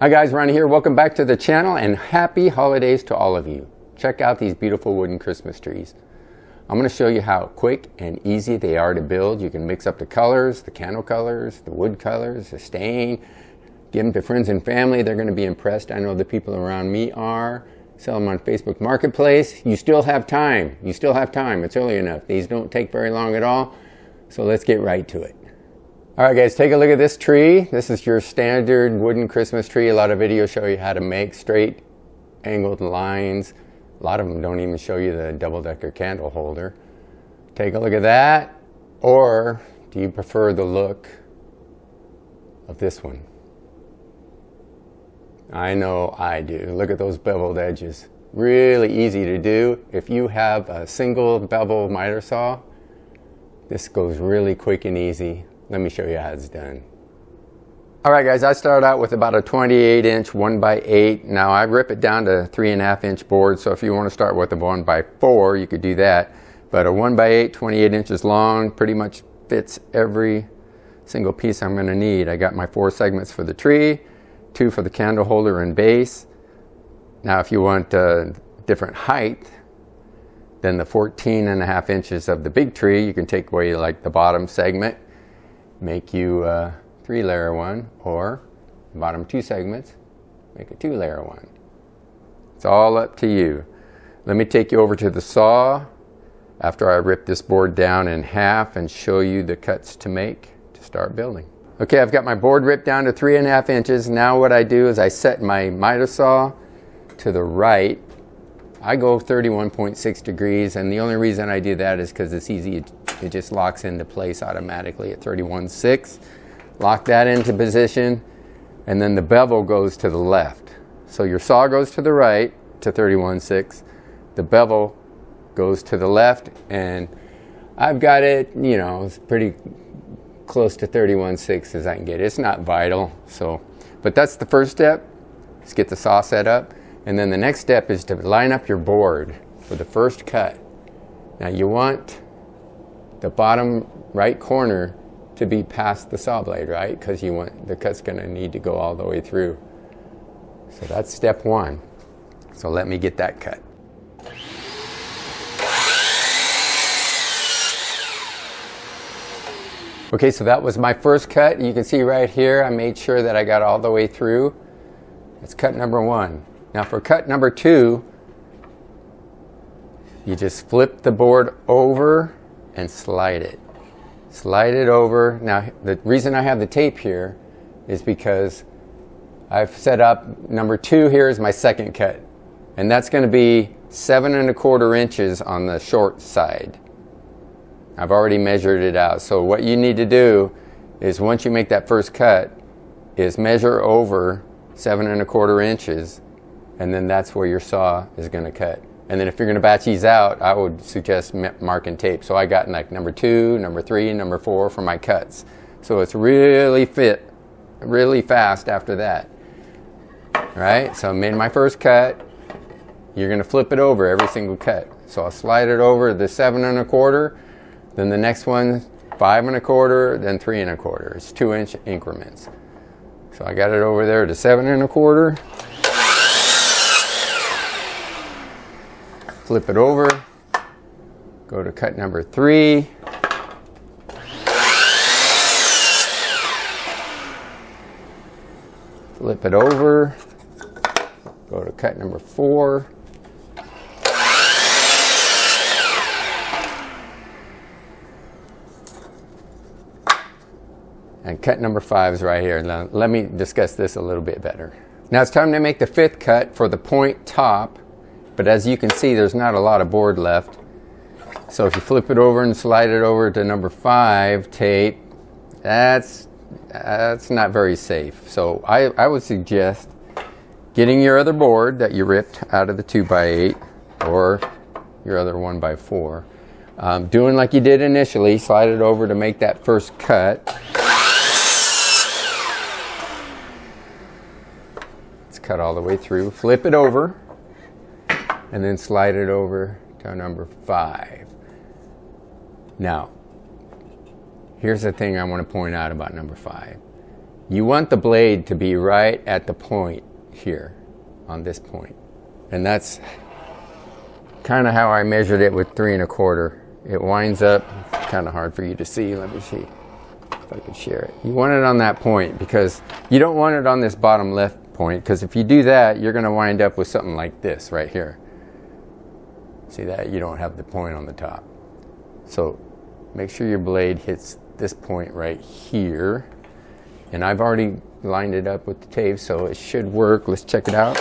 Hi guys, Ronnie here. Welcome back to the channel and happy holidays to all of you. Check out these beautiful wooden Christmas trees. I'm going to show you how quick and easy they are to build. You can mix up the colors, the candle colors, the wood colors, the stain. Give them to friends and family. They're going to be impressed. I know the people around me are. Sell them on Facebook Marketplace. You still have time. You still have time. It's early enough. These don't take very long at all. So let's get right to it. All right guys, take a look at this tree. This is your standard wooden Christmas tree. A lot of videos show you how to make straight angled lines. A lot of them don't even show you the double-decker candle holder. Take a look at that. Or do you prefer the look of this one? I know I do. Look at those beveled edges. Really easy to do. If you have a single bevel miter saw, this goes really quick and easy. Let me show you how it's done. All right guys, I started out with about a 28-inch 1x8. Now I rip it down to 3.5-inch board, so if you want to start with a 1x4, you could do that. But a 1x8, 28 inches long, pretty much fits every single piece I'm going to need. I got my 4 segments for the tree, 2 for the candle holder and base. Now if you want different height than the 14.5 inches of the big tree, you can take away like the bottom segment, make you a 3-layer one, or the bottom 2 segments, make a 2-layer one. It's all up to you. Let me take you over to the saw after I rip this board down in half and show you the cuts to make to start building. Okay, I've got my board ripped down to 3.5 inches. Now what I do is I set my miter saw to the right. I go 31.6 degrees, and the only reason I do that is because it's easy. It just locks into place automatically at 31.6. Lock that into position, and then the bevel goes to the left. So your saw goes to the right to 31.6. The bevel goes to the left, and I've got it, you know, it's pretty close to 31.6 as I can get it. It's not vital, so, but that's the first step, is get the saw set up. And then the next step is to line up your board for the first cut. Now you want the bottom right corner to be past the saw blade, right? Because you want the cut's going to need to go all the way through. So that's step 1. So let me get that cut. Okay, so that was my first cut. You can see right here, I made sure that I got all the way through. That's cut number 1. Now for cut number 2, you just flip the board over and slide it. Slide it over. Now the reason I have the tape here is because I've set up number 2 here is my second cut. And that's going to be 7.25 inches on the short side. I've already measured it out. So what you need to do is once you make that first cut is measure over 7.25 inches, and then that's where your saw is going to cut. And then if you're going to batch these out, I would suggest marking tape. So I got like number 2, number 3, and number 4 for my cuts. So it's really fast after that. All right, so I made my first cut. You're going to flip it over every single cut. So I'll slide it over the 7.25, then the next one 5.25, then 3.25. It's 2-inch increments. So I got it over there to 7.25. Flip it over, go to cut number 3. Flip it over, go to cut number 4. And cut number 5 is right here. Now, let me discuss this a little bit better. Now it's time to make the 5th cut for the point top. But as you can see, there's not a lot of board left. So if you flip it over and slide it over to number 5 tape, that's not very safe. So I would suggest getting your other board that you ripped out of the 2x8 or your other 1x4. Doing like you did initially, slide it over to make that first cut. It's cut all the way through. Flip it over. And then slide it over to number 5. Now, here's the thing I want to point out about number 5. You want the blade to be right at the point here, on this point. And that's kind of how I measured it with 3 1/4. It winds up, it's kind of hard for you to see. Let me see if I can share it. You want it on that point because you don't want it on this bottom left point, because if you do that, you're going to wind up with something like this right here. See that? You don't have the point on the top. So make sure your blade hits this point right here. And I've already lined it up with the tape, so it should work. Let's check it out.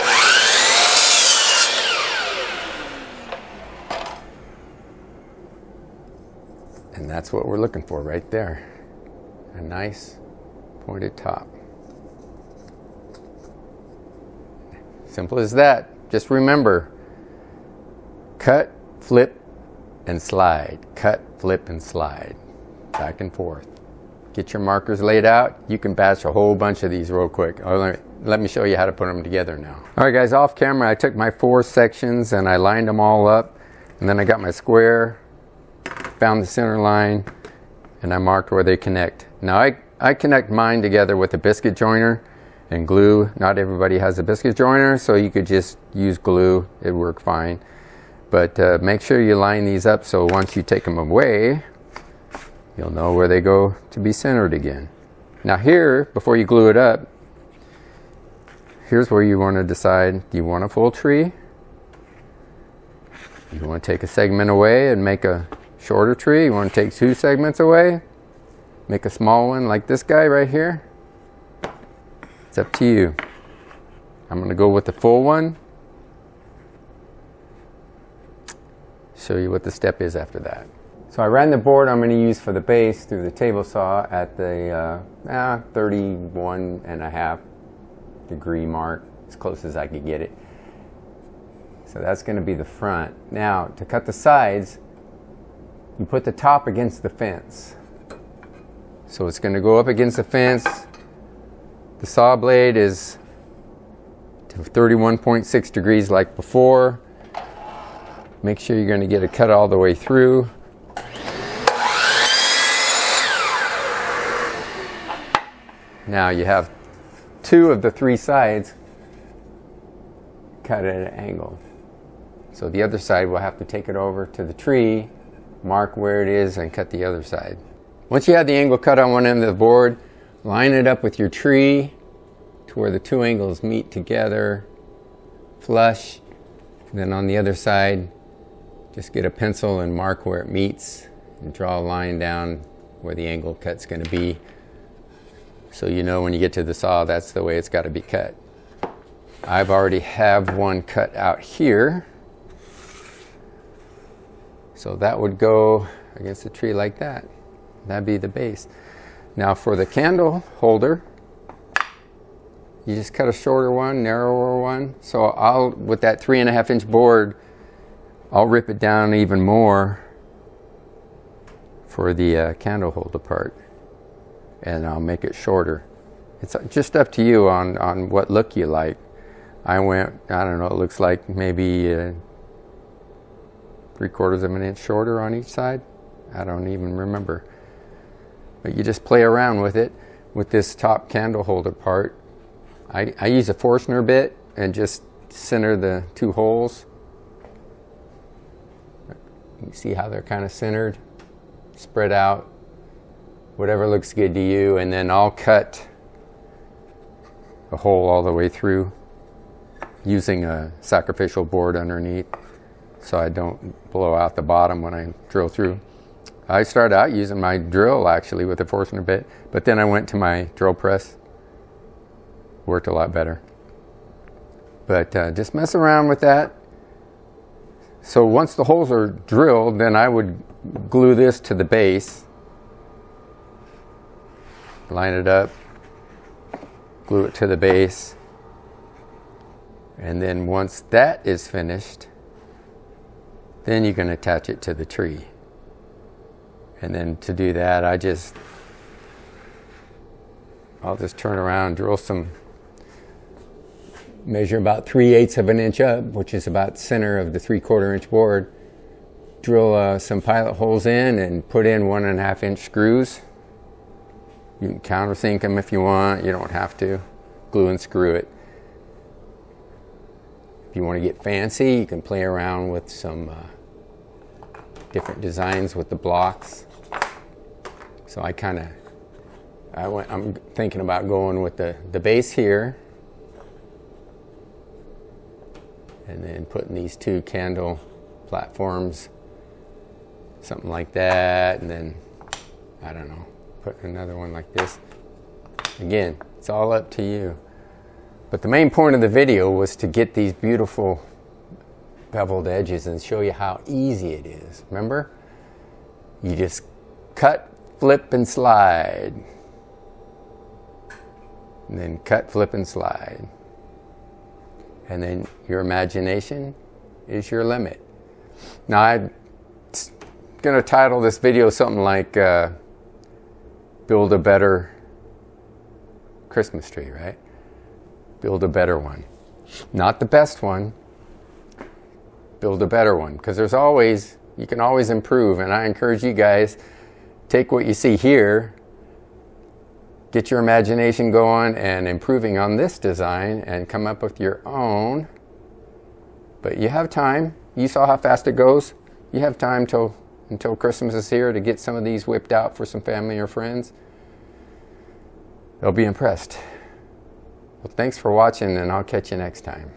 And that's what we're looking for right there. A nice pointed top. Simple as that. Just remember, cut, flip, and slide. Cut, flip, and slide. Back and forth. Get your markers laid out. You can batch a whole bunch of these real quick. Oh, let me show you how to put them together now. All right, guys, off camera, I took my 4 sections and I lined them all up. And then I got my square, found the center line, and I marked where they connect. Now, I connect mine together with a biscuit joiner and glue. Not everybody has a biscuit joiner, so you could just use glue. It'd work fine. But make sure you line these up so once you take them away, you'll know where they go to be centered again. Now here, before you glue it up, here's where you want to decide, do you want a full tree? You want to take a segment away and make a shorter tree? You want to take 2 segments away? Make a small one like this guy right here? It's up to you. I'm going to go with the full one. Show you what the step is after that. So I ran the board I'm going to use for the base through the table saw at the 31.5 degree mark, as close as I could get it. So that's going to be the front. Now, to cut the sides, you put the top against the fence. So it's going to go up against the fence. The saw blade is to 31.6 degrees like before. Make sure you're going to get it cut all the way through. Now you have 2 of the 3 sides cut at an angle. So the other side, we'll have to take it over to the tree, mark where it is, and cut the other side. Once you have the angle cut on one end of the board, line it up with your tree to where the 2 angles meet together, flush. And then on the other side, just get a pencil and mark where it meets and draw a line down where the angle cut's going to be. So you know when you get to the saw, that's the way it's got to be cut. I've already have one cut out here. So that would go against the tree like that. That'd be the base. Now for the candle holder, you just cut a shorter one, narrower one. So with that 3.5 inch board, I'll rip it down even more for the candle holder part. And I'll make it shorter. It's just up to you on what look you like. I don't know, it looks like maybe 3/4 of an inch shorter on each side. I don't even remember. But you just play around with it. With this top candle holder part, I use a Forstner bit and just center the 2 holes. You see how they're kind of centered, spread out. Whatever looks good to you, and then I'll cut a hole all the way through using a sacrificial board underneath so I don't blow out the bottom when I drill through. I started out using my drill actually with a Forstner bit, but then I went to my drill press. Worked a lot better. But just mess around with that. So once the holes are drilled, then I would glue this to the base. Line it up, glue it to the base, and then once that is finished, then you can attach it to the tree. And then to do that, I'll just turn around, drill some, measure about 3/8 of an inch up, which is about center of the 3/4 inch board, drill some pilot holes in and put in 1.5 inch screws. You can countersink them if you want. You don't have to. Glue and screw it. If you want to get fancy, you can play around with some different designs with the blocks. So I'm thinking about going with the base here, and then putting these two candle platforms, something like that, and then, I don't know, putting another one like this. Again, it's all up to you. But the main point of the video was to get these beautiful beveled edges and show you how easy it is. Remember? You just cut, flip, and slide. And then cut, flip, and slide. And then your imagination is your limit. Now, I'm going to title this video something like Build a Better Christmas Tree, right? Build a better one. Not the best one. Build a better one. Because you can always improve. And I encourage you guys, take what you see here, get your imagination going and improving on this design and come up with your own. But you have time. You saw how fast it goes. You have time until Christmas is here to get some of these whipped out for some family or friends. They'll be impressed. Well, thanks for watching, and I'll catch you next time.